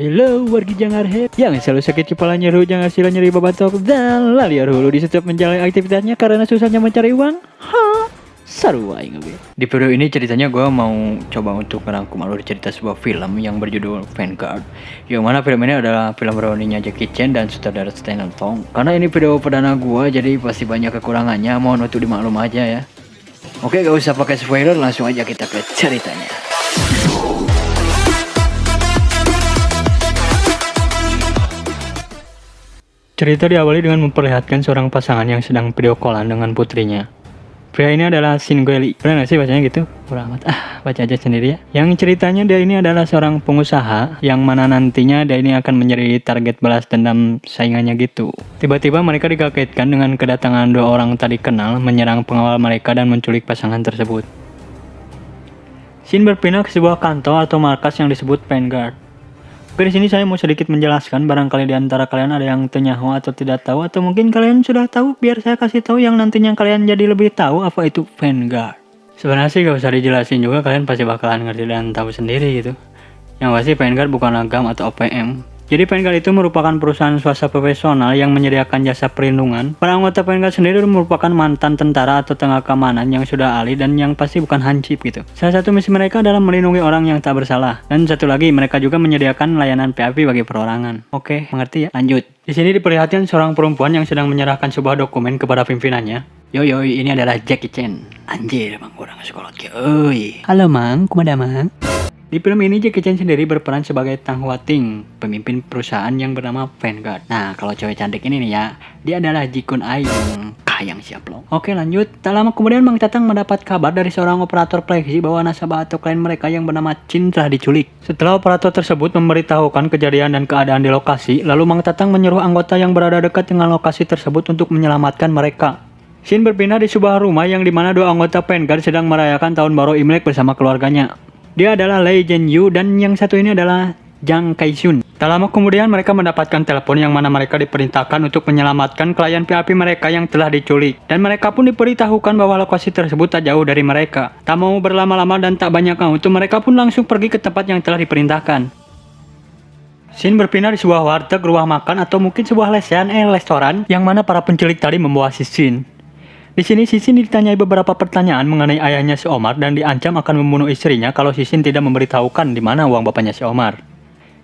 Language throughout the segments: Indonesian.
Hello wargi Jangarhead yang selalu sakit kepala, nyeri jangan sila nyeri babatok dan laliar hulu di setiap menjalani aktivitasnya karena susahnya mencari uang. Seru aing gue. Di video ini ceritanya gue mau coba untuk merangkum alur cerita sebuah film yang berjudul Vanguard. Yang mana film ini adalah film reuninya Jackie Chan dan sutradara Stanley Tong. Karena ini video perdana gue jadi pasti banyak kekurangannya, mohon untuk dimaklum aja ya. Oke, gak usah pakai spoiler, langsung aja kita ke ceritanya. Cerita diawali dengan memperlihatkan seorang pasangan yang sedang video callan dengan putrinya. Pria ini adalah Shin Gweli. Keren gak sih bacanya gitu? Kurang amat. Baca aja sendiri ya. Yang ceritanya dia ini adalah seorang pengusaha yang mana nantinya dia ini akan menjadi target balas dendam saingannya gitu. Tiba-tiba mereka dikagetkan dengan kedatangan dua orang tadi kenal menyerang pengawal mereka dan menculik pasangan tersebut. Shin berpindah ke sebuah kantor atau markas yang disebut Vanguard. Oke, di sini saya mau sedikit menjelaskan, barangkali di antara kalian ada yang tenyaho atau tidak tahu, atau mungkin kalian sudah tahu, biar saya kasih tahu yang nantinya kalian jadi lebih tahu apa itu Vanguard. Sebenarnya sih gak usah dijelasin juga, kalian pasti bakalan ngerti dan tahu sendiri gitu. Yang pasti Vanguard bukanlah GAM atau OPM. Jadi Vanguard itu merupakan perusahaan swasta profesional yang menyediakan jasa perlindungan. Para anggota Vanguard sendiri merupakan mantan tentara atau tenaga keamanan yang sudah ahli dan yang pasti bukan hansip gitu. Salah satu misi mereka adalah melindungi orang yang tak bersalah. Dan satu lagi, mereka juga menyediakan layanan PAP bagi perorangan. Oke, mengerti ya? Lanjut. Di sini diperlihatkan seorang perempuan yang sedang menyerahkan sebuah dokumen kepada pimpinannya. Yoi, ini adalah Jackie Chan. Anjir, emang kurang sekolot ya. Oi. Halo Mang, kumada Mang. Di film ini Jackie Chan sendiri berperan sebagai Tang Hua Ting, pemimpin perusahaan yang bernama Vanguard. Nah, kalau cewek cantik ini nih ya, dia adalah Ji Kun Ai yang kayang siap loh. Oke, lanjut. Tak lama kemudian Mang Tatang mendapat kabar dari seorang operator Plexi bahwa nasabah atau klien mereka yang bernama Chin telah diculik. Setelah operator tersebut memberitahukan kejadian dan keadaan di lokasi, lalu Mang Tatang menyuruh anggota yang berada dekat dengan lokasi tersebut untuk menyelamatkan mereka. Shin berpindah di sebuah rumah yang dimana dua anggota Vanguard sedang merayakan tahun baru Imlek bersama keluarganya. Dia adalah Lei Zhenyu dan yang satu ini adalah Zhang Kaixun. Tak lama kemudian mereka mendapatkan telepon yang mana mereka diperintahkan untuk menyelamatkan klien PAP mereka yang telah diculik. Dan mereka pun diberitahukan bahwa lokasi tersebut tak jauh dari mereka. Tak mau berlama-lama dan tak banyak waktu, mereka pun langsung pergi ke tempat yang telah diperintahkan. Shin berpindah di sebuah warteg, rumah makan atau mungkin sebuah restoran yang mana para penculik tadi membawa si Shin. Di sini Shin ditanyai beberapa pertanyaan mengenai ayahnya si Omar dan diancam akan membunuh istrinya kalau Shin tidak memberitahukan di mana uang bapaknya si Omar.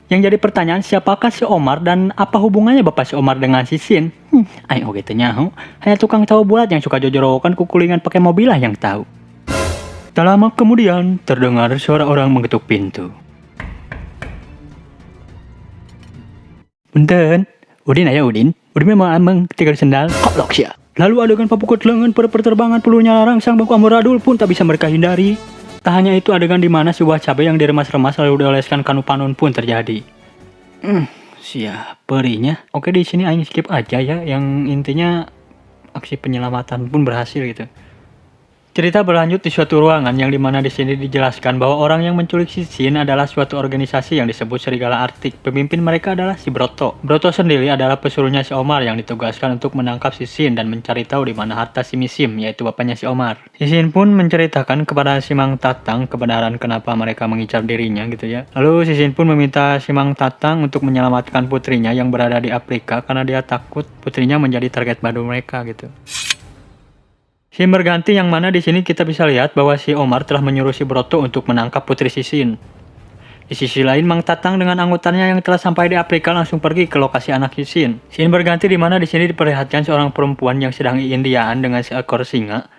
Yang jadi pertanyaan, siapakah si Omar dan apa hubungannya bapak si Omar dengan Shin? Ayo gitu nyaho. Hanya tukang tahu bulat yang suka jojorokan kukulingan pakai mobil lah yang tahu. Tak lama kemudian terdengar suara orang mengetuk pintu. Punten, Udin aja Udin. Udin memang ameng ketika di sendal. Koplok sih. Lalu adegan papukut lengan pada perterbangan pelurunya rangsang bangku amburadul pun tak bisa mereka hindari. Tak hanya itu, adegan di mana sebuah cabai yang diremas-remas lalu dioleskan kanu panon pun terjadi. Siapa perinya? Oke, di sini aing skip aja ya, yang intinya aksi penyelamatan pun berhasil gitu. Cerita berlanjut di suatu ruangan yang dimana di sini dijelaskan bahwa orang yang menculik si Shin adalah suatu organisasi yang disebut Serigala Arktik. Pemimpin mereka adalah si Broto. Broto sendiri adalah pesuruhnya si Omar yang ditugaskan untuk menangkap si Shin dan mencari tahu di mana harta si Misim, yaitu bapaknya si Omar. Si Shin pun menceritakan kepada si Mang Tatang kebenaran kenapa mereka mengincar dirinya gitu ya. Lalu si Shin pun meminta si Mang Tatang untuk menyelamatkan putrinya yang berada di Afrika karena dia takut putrinya menjadi target baru mereka gitu. Shin berganti yang mana di sini kita bisa lihat bahwa si Omar telah menyuruh si Broto untuk menangkap putri si Shin. Di sisi lain, Mang Tatang dengan anggotanya yang telah sampai di Afrika langsung pergi ke lokasi anak si Shin. Shin berganti di mana di sini diperlihatkan seorang perempuan yang sedang iindiaan dengan seekor singa.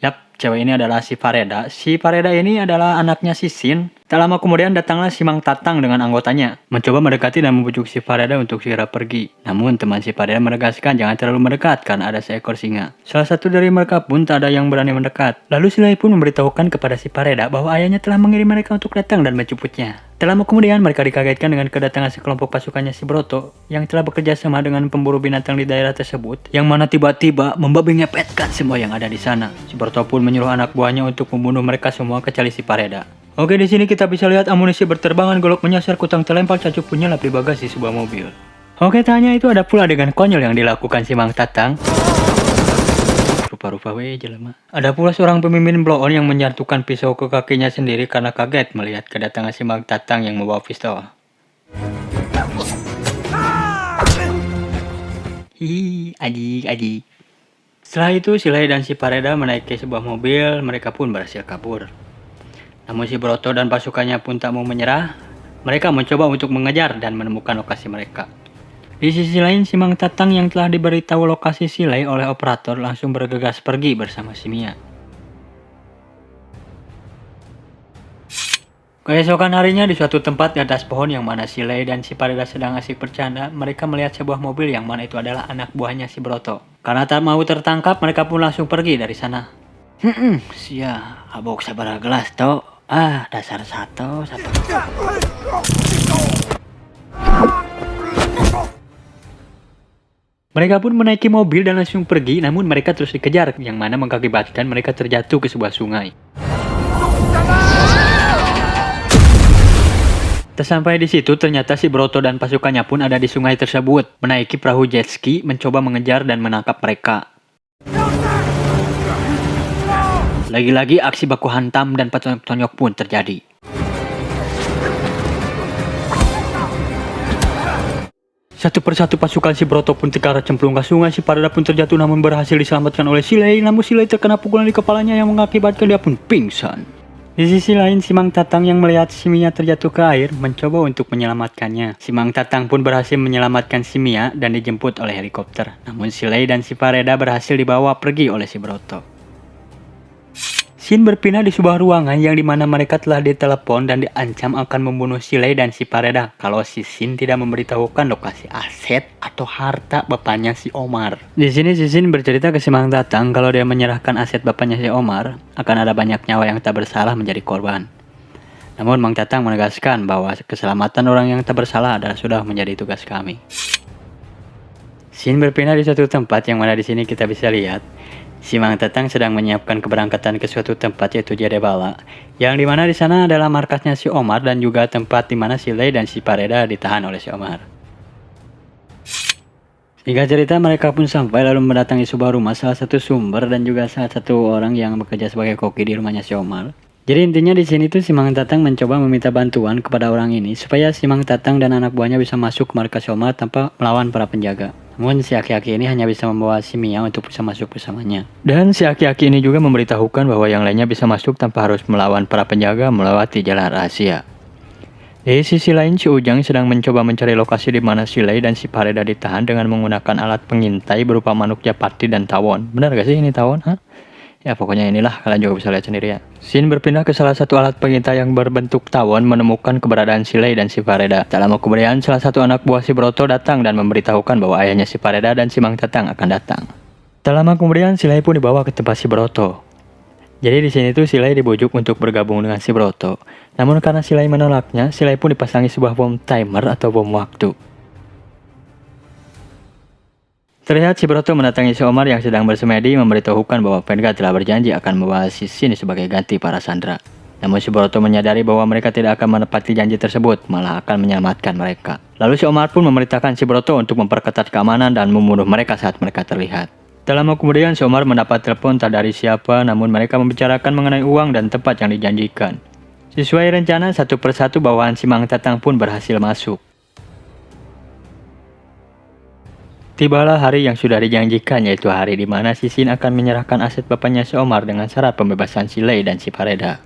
Yap, cewek ini adalah si Fareda. Si Fareda ini adalah anaknya si Shin. Tak lama kemudian datanglah si Mang Tatang dengan anggotanya, mencoba mendekati dan membujuk si Fareda untuk segera pergi. Namun teman si Fareda menegaskan jangan terlalu mendekat karena ada seekor singa. Salah satu dari mereka pun tak ada yang berani mendekat. Lalu si Lei pun memberitahukan kepada si Fareda bahwa ayahnya telah mengirim mereka untuk datang dan menjemputnya. Tak lama kemudian mereka dikagetkan dengan kedatangan sekelompok pasukannya si Broto yang telah bekerja sama dengan pemburu binatang di daerah tersebut, yang mana tiba-tiba membabi ngepetkan semua yang ada di sana. Si Broto pun menyuruh anak buahnya untuk membunuh mereka semua kecuali si Fareda. Oke, di sini kita bisa lihat amunisi berterbangan golok menyasar kutang terlempar cacup punya di bagasi sebuah mobil. Oke, tak hanya itu, ada pula adegan konyol yang dilakukan si Mang Tatang. rupa-rupa we jelema. Ada pula seorang pemimpin blow on yang menjatuhkan pisau ke kakinya sendiri karena kaget melihat kedatangan si Mang Tatang yang membawa pistol. Hihi, adik. Setelah itu si Lei dan si Pareda menaiki sebuah mobil, mereka pun berhasil kabur. Namun si Broto dan pasukannya pun tak mau menyerah. Mereka mencoba untuk mengejar dan menemukan lokasi mereka. Di sisi lain, si Mang Tatang yang telah diberitahu lokasi si Lei oleh operator langsung bergegas pergi bersama si Mia. Keesokan harinya di suatu tempat di atas pohon yang mana si Lei dan si Pareda sedang asik bercanda, mereka melihat sebuah mobil yang mana itu adalah anak buahnya si Broto. Karena tak mau tertangkap, mereka pun langsung pergi dari sana. Sia, abok sabaraha gelas toh. Dasar satu. Mereka pun menaiki mobil dan langsung pergi, namun mereka terus dikejar, yang mana mengakibatkan mereka terjatuh ke sebuah sungai. Tersampai di situ, ternyata si Broto dan pasukannya pun ada di sungai tersebut, menaiki perahu jet ski, mencoba mengejar dan menangkap mereka. Lagi-lagi aksi baku hantam dan tonyok pun terjadi. Satu persatu pasukan si Broto pun terkarat cemplung ke sungai. Si Pareda pun terjatuh namun berhasil diselamatkan oleh si Lei. Namun si Lei terkena pukulan di kepalanya yang mengakibatkan dia pun pingsan. Di sisi lain, si Mang Tatang yang melihat si Mia terjatuh ke air mencoba untuk menyelamatkannya. Si Mang Tatang pun berhasil menyelamatkan si Mia dan dijemput oleh helikopter. Namun si Lei dan si Pareda berhasil dibawa pergi oleh si Broto. Scene berpindah di sebuah ruangan yang dimana mereka telah ditelepon dan diancam akan membunuh si Lei dan si Pareda kalau si Shin tidak memberitahukan lokasi aset atau harta bapaknya si Omar. Di sini si Shin bercerita ke si Mang Tatang kalau dia menyerahkan aset bapaknya si Omar akan ada banyak nyawa yang tak bersalah menjadi korban. Namun Mang Tatang menegaskan bahwa keselamatan orang yang tak bersalah adalah sudah menjadi tugas kami. Scene berpindah di suatu tempat yang mana di sini kita bisa lihat si Mang Tatang sedang menyiapkan keberangkatan ke suatu tempat yaitu Jadebala, yang dimana di sana adalah markasnya si Omar dan juga tempat dimana si Lei dan si Pareda ditahan oleh si Omar. Hingga cerita mereka pun sampai lalu mendatangi sebuah rumah salah satu sumber dan juga salah satu orang yang bekerja sebagai koki di rumahnya si Omar. Jadi intinya di sini tuh si Mang Tatang mencoba meminta bantuan kepada orang ini supaya si Mang Tatang dan anak buahnya bisa masuk ke markas si Omar tanpa melawan para penjaga. Namun si aki-aki ini hanya bisa membawa si Mia untuk bisa masuk bersamanya. Dan si aki-aki ini juga memberitahukan bahwa yang lainnya bisa masuk tanpa harus melawan para penjaga melewati jalan rahasia. Di sisi lain, si Ujang sedang mencoba mencari lokasi di mana si Lei dan si Pareda ditahan dengan menggunakan alat pengintai berupa manuk japati dan tawon. Benar gak sih ini tawon? Ya pokoknya inilah, kalian juga bisa lihat sendiri ya. Scene berpindah ke salah satu alat pengintai yang berbentuk tawon menemukan keberadaan si Lei dan si Pareda. Tak lama kemudian salah satu anak buah si Broto datang dan memberitahukan bahwa ayahnya si Pareda dan si Mang Tatang akan datang. Tak lama kemudian si Lei pun dibawa ke tempat si Broto. Jadi di sini tuh si Lei dibujuk untuk bergabung dengan si Broto. Namun karena si Lei menolaknya, si Lei pun dipasangi sebuah bom timer atau bom waktu. Terlihat si Broto mendatangi si Omar yang sedang bersemedi memberitahukan bahwa Venga telah berjanji akan membawa si Shin sebagai ganti para sandera. Namun si Broto menyadari bahwa mereka tidak akan menepati janji tersebut, malah akan menyelamatkan mereka. Lalu si Omar pun memerintahkan si Broto untuk memperketat keamanan dan membunuh mereka saat mereka terlihat. Tak lama kemudian si Omar mendapat telepon tak dari siapa, namun mereka membicarakan mengenai uang dan tempat yang dijanjikan. Sesuai rencana, satu persatu bawahan si Mang Tatang pun berhasil masuk. Tibalah hari yang sudah dijanjikan, yaitu hari di mana si Shin akan menyerahkan aset bapaknya si Omar dengan syarat pembebasan si Lei dan si Pareda.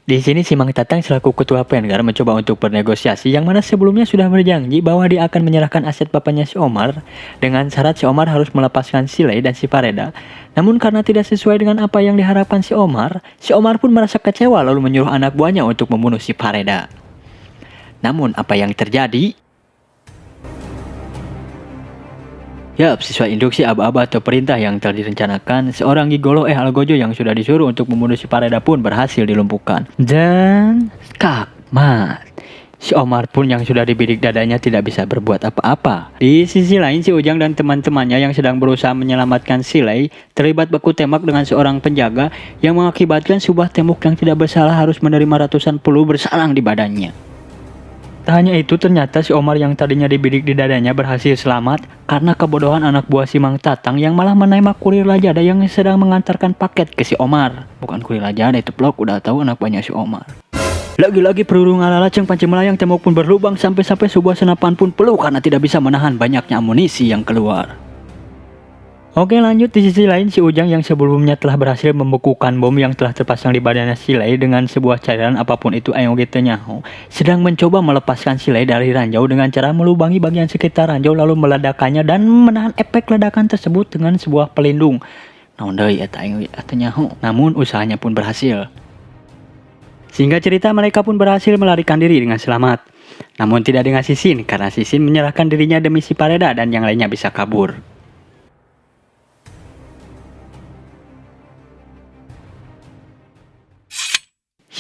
Di sini si Mang Tatang selaku ketua Vengar mencoba untuk bernegosiasi, yang mana sebelumnya sudah berjanji bahwa dia akan menyerahkan aset bapaknya si Omar dengan syarat si Omar harus melepaskan si Lei dan si Pareda. Namun karena tidak sesuai dengan apa yang diharapkan si Omar pun merasa kecewa lalu menyuruh anak buahnya untuk membunuh si Pareda. Namun apa yang terjadi? Yap, sesuai instruksi aba-aba atau perintah yang telah direncanakan, seorang gigolo Algojo yang sudah disuruh untuk membunuh si Pareda pun berhasil dilumpuhkan. Dan kakmat, si Omar pun yang sudah dibidik dadanya tidak bisa berbuat apa-apa. Di sisi lain, si Ujang dan teman-temannya yang sedang berusaha menyelamatkan si Lei terlibat baku tembak dengan seorang penjaga yang mengakibatkan sebuah tembok yang tidak bersalah harus menerima ratusan peluru bersalang di badannya. Tak hanya itu, ternyata si Omar yang tadinya dibidik di dadanya berhasil selamat karena kebodohan anak buah si Mang Tatang yang malah menembak kurir Lajada yang sedang mengantarkan paket ke si Omar. Bukan kurir Lajada itu blok, udah tahu anak buahnya si Omar. Lagi-lagi peluru ngalalaceng panci melayang, tembok pun berlubang, sampai-sampai sebuah senapan pun peluh karena tidak bisa menahan banyaknya amunisi yang keluar. Oke, lanjut. Di sisi lain, si Ujang yang sebelumnya telah berhasil membekukan bom yang telah terpasang di badannya si Lei dengan sebuah cairan apapun itu ayo gitu nyaho, sedang mencoba melepaskan si Lei dari ranjau dengan cara melubangi bagian sekitar ranjau lalu meledakannya dan menahan efek ledakan tersebut dengan sebuah pelindung. Naon deui eta aing atuh nyaho. Namun usahanya pun berhasil. Sehingga cerita, mereka pun berhasil melarikan diri dengan selamat. Namun tidak dengan Sisin karena Sisin menyerahkan dirinya demi si Pareda dan yang lainnya bisa kabur.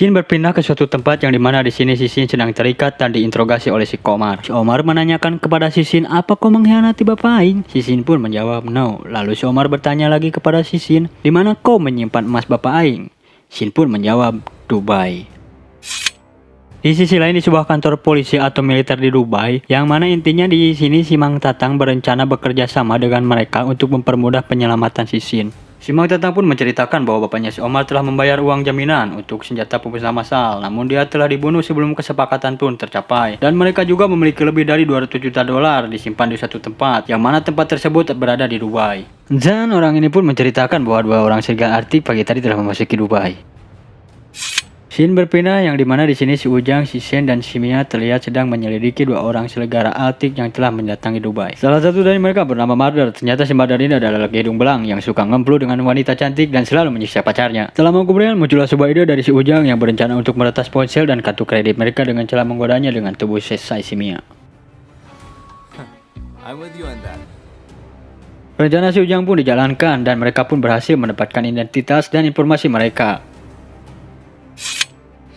Shin berpindah ke suatu tempat yang dimana di sini Sisin sedang terikat dan diinterogasi oleh si Komar. Si Omar menanyakan kepada Sisin, apa kau mengkhianati Bapak Aing? Sisin pun menjawab no. Lalu si Omar bertanya lagi kepada Sisin, di mana kau menyimpan emas Bapak Aing? Shin pun menjawab, Dubai. Di sisi lain, di sebuah kantor polisi atau militer di Dubai, yang mana intinya di sini si Mang Tatang berencana bekerja sama dengan mereka untuk mempermudah penyelamatan Sisin. Si Mang Tatang pun menceritakan bahwa bapaknya si Omar telah membayar uang jaminan untuk senjata pemusnah massal, namun dia telah dibunuh sebelum kesepakatan pun tercapai. Dan mereka juga memiliki lebih dari 200 juta dolar disimpan di satu tempat, yang mana tempat tersebut berada di Dubai. Dan orang ini pun menceritakan bahwa dua orang serigala Arctic pagi tadi telah memasuki Dubai. Shin berpindah yang dimana di sini si Ujang, si Shen dan si Mia terlihat sedang menyelidiki dua orang serigala Arctic yang telah mendatangi Dubai. Salah satu dari mereka bernama Marder. Ternyata si Marder ini adalah laki hidung belang yang suka ngemplu dengan wanita cantik dan selalu menyiksa pacarnya. Tak lama kemudian muncullah sebuah ide dari si Ujang yang berencana untuk meretas ponsel dan kartu kredit mereka dengan cara menggodanya dengan tubuh sesai si Mia. I'm with you on that. Rencana si Ujang pun dijalankan dan mereka pun berhasil mendapatkan identitas dan informasi mereka.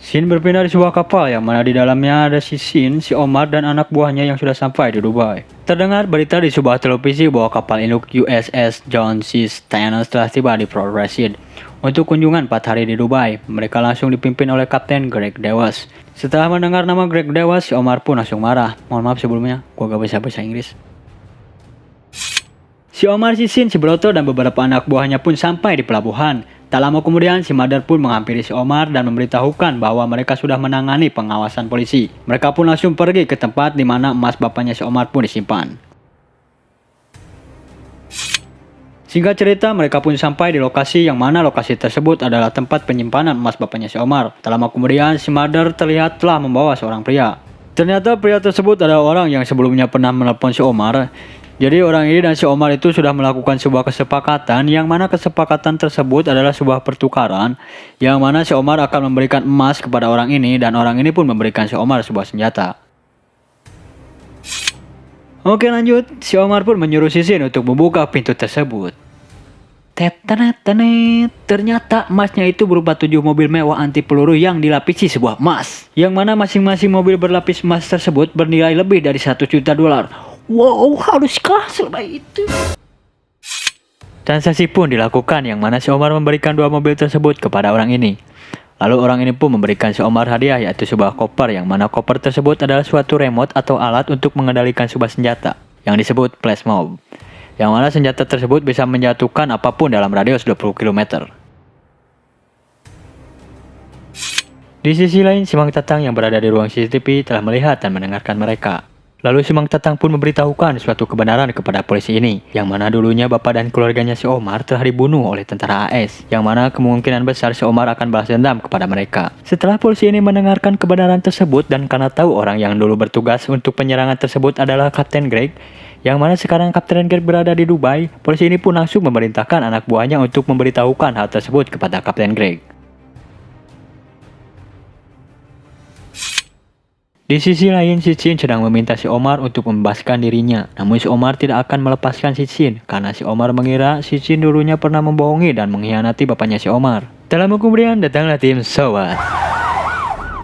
Shin berpindah di sebuah kapal yang mana di dalamnya ada si Shin, si Omar, dan anak buahnya yang sudah sampai di Dubai. Terdengar berita di sebuah televisi bahwa kapal induk USS John C. Stennis telah tiba di Port Rashid untuk kunjungan 4 hari di Dubai. Mereka langsung dipimpin oleh Kapten Greg Dewas. Setelah mendengar nama Greg Dewas, si Omar pun langsung marah. Mohon maaf sebelumnya, gua gak bisa bahasa Inggris. Si Omar, si Shin, si Broto, dan beberapa anak buahnya pun sampai di pelabuhan. Tak lama kemudian, si Madar pun menghampiri si Omar dan memberitahukan bahwa mereka sudah menangani pengawasan polisi. Mereka pun langsung pergi ke tempat di mana emas bapaknya si Omar pun disimpan. Singkat cerita, mereka pun sampai di lokasi yang mana lokasi tersebut adalah tempat penyimpanan emas bapaknya si Omar. Tak lama kemudian, si Madar terlihat telah membawa seorang pria. Ternyata pria tersebut adalah orang yang sebelumnya pernah menelpon si Omar. Jadi orang ini dan si Omar itu sudah melakukan sebuah kesepakatan yang mana kesepakatan tersebut adalah sebuah pertukaran yang mana si Omar akan memberikan emas kepada orang ini dan orang ini pun memberikan si Omar sebuah senjata. Oke, lanjut. Si Omar pun menyuruh Sisin untuk membuka pintu tersebut. Ternyata emasnya itu berupa 7 mobil mewah anti peluru yang dilapisi sebuah emas. Yang mana masing-masing mobil berlapis emas tersebut bernilai lebih dari 1 juta dolar. Wow, haruskah selebay itu? Transaksi pun dilakukan yang mana si Omar memberikan 2 mobil tersebut kepada orang ini. Lalu orang ini pun memberikan si Omar hadiah yaitu sebuah koper yang mana koper tersebut adalah suatu remote atau alat untuk mengendalikan sebuah senjata yang disebut flash mob. Yang mana senjata tersebut bisa menjatuhkan apapun dalam radius 20 km. Di sisi lain, si Mang Tatang yang berada di ruang CCTV telah melihat dan mendengarkan mereka. Lalu si Mang Tatang pun memberitahukan suatu kebenaran kepada polisi ini, yang mana dulunya bapak dan keluarganya si Omar telah dibunuh oleh tentara AS, yang mana kemungkinan besar si Omar akan balas dendam kepada mereka. Setelah polisi ini mendengarkan kebenaran tersebut dan karena tahu orang yang dulu bertugas untuk penyerangan tersebut adalah Kapten Greg, yang mana sekarang Kapten Greg berada di Dubai, polisi ini pun langsung memerintahkan anak buahnya untuk memberitahukan hal tersebut kepada Kapten Greg. Di sisi lain, si Shin sedang meminta si Omar untuk membebaskan dirinya. Namun si Omar tidak akan melepaskan si Shin karena si Omar mengira si Shin dulunya pernah membohongi dan mengkhianati bapaknya si Omar. Tak lama kemudian datanglah tim SWAT.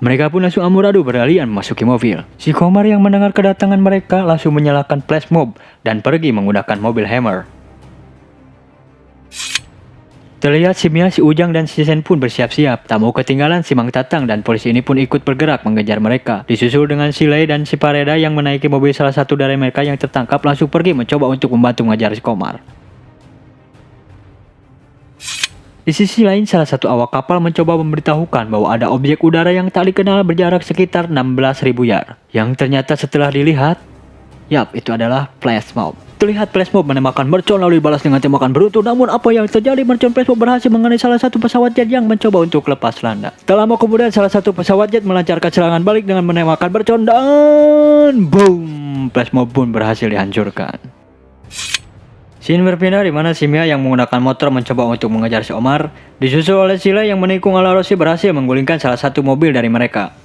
Mereka pun langsung amburadul berlarian memasuki mobil. Si Komar yang mendengar kedatangan mereka langsung menyalakan flash mob dan pergi menggunakan mobil Hammer. Terlihat si Mia, si Ujang, dan si Sen pun bersiap-siap. Tak mau ketinggalan, si Mang Tatang dan polisi ini pun ikut bergerak mengejar mereka. Disusul dengan si Lei dan si Pareda yang menaiki mobil salah satu dari mereka yang tertangkap langsung pergi mencoba untuk membantu mengejar si Komar. Di sisi lain, salah satu awak kapal mencoba memberitahukan bahwa ada objek udara yang tak dikenal berjarak sekitar 16.000 yard. Yang ternyata setelah dilihat, yap, itu adalah flash mob. Terlihat flash mob menembakkan mercon lalu dibalas dengan tembakan beruntun. Namun apa yang terjadi, mercon flash mob berhasil mengenai salah satu pesawat jet yang mencoba untuk lepas landas. Tak lama kemudian salah satu pesawat jet melancarkan serangan balik dengan menembakkan mercon dan boom, flash mob pun berhasil dihancurkan. Scene berpindah di mana si Mia yang menggunakan motor mencoba untuk mengejar si Omar, disusul oleh si Lei yang menikung ala Rossi berhasil menggulingkan salah satu mobil dari mereka.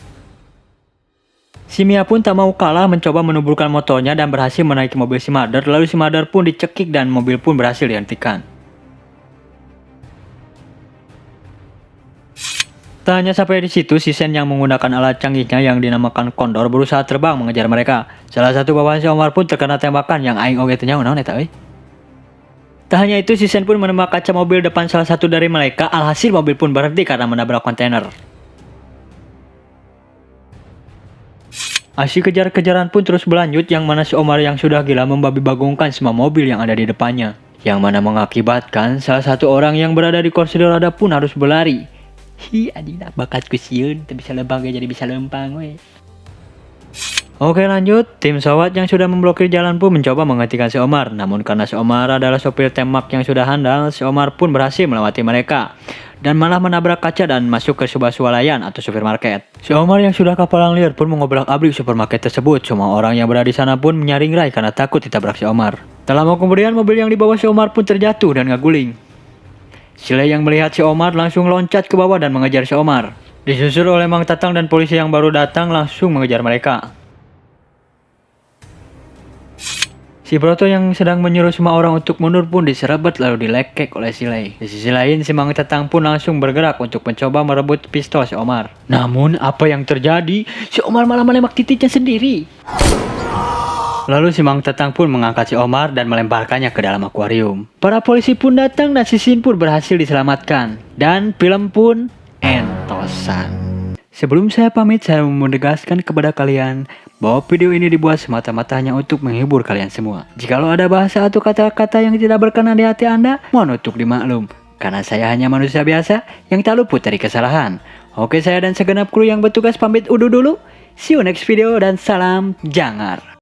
Si Mia pun tak mau kalah mencoba menuburkan motornya dan berhasil menaiki mobil si Mother, lalu si Mother pun dicekik dan mobil pun berhasil dihentikan. Tak hanya sampai di situ, si Sen yang menggunakan alat canggihnya yang dinamakan Kondor berusaha terbang mengejar mereka. Salah satu bawahan si Omar pun terkena tembakan yang aing oge teu nyaho naon eta euy. Tak hanya itu, si Sen pun menembak kaca mobil depan salah satu dari mereka, alhasil mobil pun berhenti karena menabrak kontainer. Aksi kejar-kejaran pun terus berlanjut yang mana si Omar yang sudah gila membabi bagongkan semua mobil yang ada di depannya. Yang mana mengakibatkan salah satu orang yang berada di kursi roda pun harus berlari. Hi, adina bakatku sieun, teu bisa lempang jadi bisa lempang we. Oke lanjut, tim SWAT yang sudah memblokir jalan pun mencoba menghentikan si Omar. Namun karena si Omar adalah sopir tembak yang sudah handal, si Omar pun berhasil melewati mereka. Dan malah menabrak kaca dan masuk ke sebuah swalayan atau supermarket. Si Omar yang sudah kapalang liar pun mengobrak-abrik supermarket tersebut. Semua orang yang berada di sana pun menyaring rai karena takut ditabrak si Omar. Tak lama kemudian mobil yang dibawa si Omar pun terjatuh dan ngaguling. Si Lei yang melihat si Omar langsung loncat ke bawah dan mengejar si Omar. Disusul oleh Mang Tatang dan polisi yang baru datang langsung mengejar mereka. Si Proto yang sedang menyuruh semua orang untuk mundur pun diserebet lalu dilekek oleh si Lei. Di sisi lain, si Mang Tatang pun langsung bergerak untuk mencoba merebut pistol si Omar. Namun, apa yang terjadi? Si Omar malah menembak titiknya sendiri. Lalu si Mang Tatang pun mengangkat si Omar dan melemparkannya ke dalam akuarium. Para polisi pun datang dan si Sin pun berhasil diselamatkan. Dan film pun entosan. Sebelum saya pamit, saya mau menegaskan kepada kalian bahwa video ini dibuat semata-mata hanya untuk menghibur kalian semua. Jikalau ada bahasa atau kata-kata yang tidak berkenan di hati Anda, mohon untuk dimaklum. Karena saya hanya manusia biasa yang tak luput dari kesalahan. Oke, saya dan segenap kru yang bertugas pamit undur dulu. See you next video dan salam jangar.